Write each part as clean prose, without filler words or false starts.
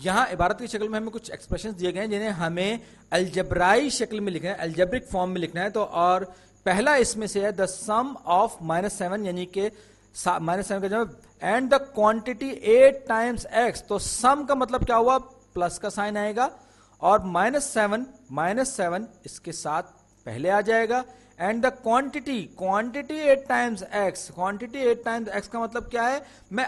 यहां इबारत की शक्ल में हमें कुछ एक्सप्रेशंस दिए गए हैं जिन्हें हमें अलजबराई शक्ल में लिखना है, अलजेब्रिक फॉर्म में लिखना है। तो और पहला इसमें से है द सम ऑफ -7, यानी कि -7 का जवाब and the quantity 8 times x। तो सम का मतलब क्या हुआ, प्लस का साइन आएगा और -7 इसके साथ पहले आ जाएगा and the quantity 8 times x। Quantity 8 times x का मतलब क्या है, मैं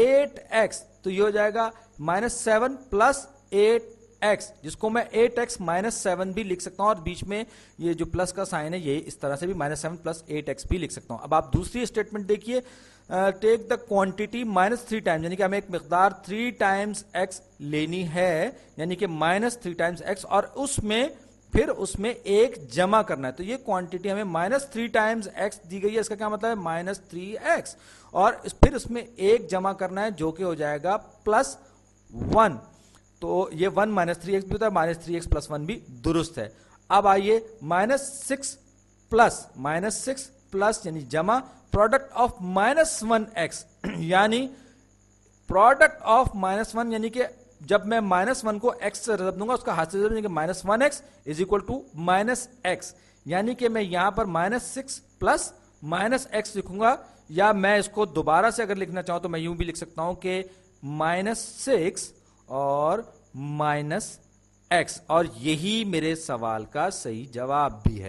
8x, तो ये हो जाएगा -7 प्लस 8x, जिसको मैं 8x -7 भी लिख सकता हूं और बीच में ये जो प्लस का साइन है ये इस तरह से भी -7 प्लस 8x भी लिख सकता हूं। अब आप दूसरी स्टेटमेंट देखिए, टेक द क्वांटिटी -3 टाइम्स, यानी कि हमें एक मिकदार 3 टाइम्स x लेनी है, यानी कि -3 टाइम्स x, और उसमें फिर उसमें एक जमा करना है। तो ये क्वांटिटी हमें -3 टाइम्स x दी गई है, इसका क्या मतलब है -3x, और फिर उसमें एक जमा करना है जो कि हो जाएगा +1। तो ये 1 -3x भी होता है, -3x + 1 भी दुरुस्त है। अब आइए -6 प्लस यानी जमा प्रोडक्ट ऑफ -1x, यानी प्रोडक्ट ऑफ -1, यानी कि जब मैं -1 को x से रब दूंगा उसका हाथ से -1x is equal to -x, यानी कि मैं यहां पर -6 प्लस -x लिखूंगा, या मैं इसको दोबारा से अगर लिखना चाहूं तो मैं यूं भी लिख सकता हूं कि -6 और -x, और यही मेरे सवाल का सही जवाब भी है।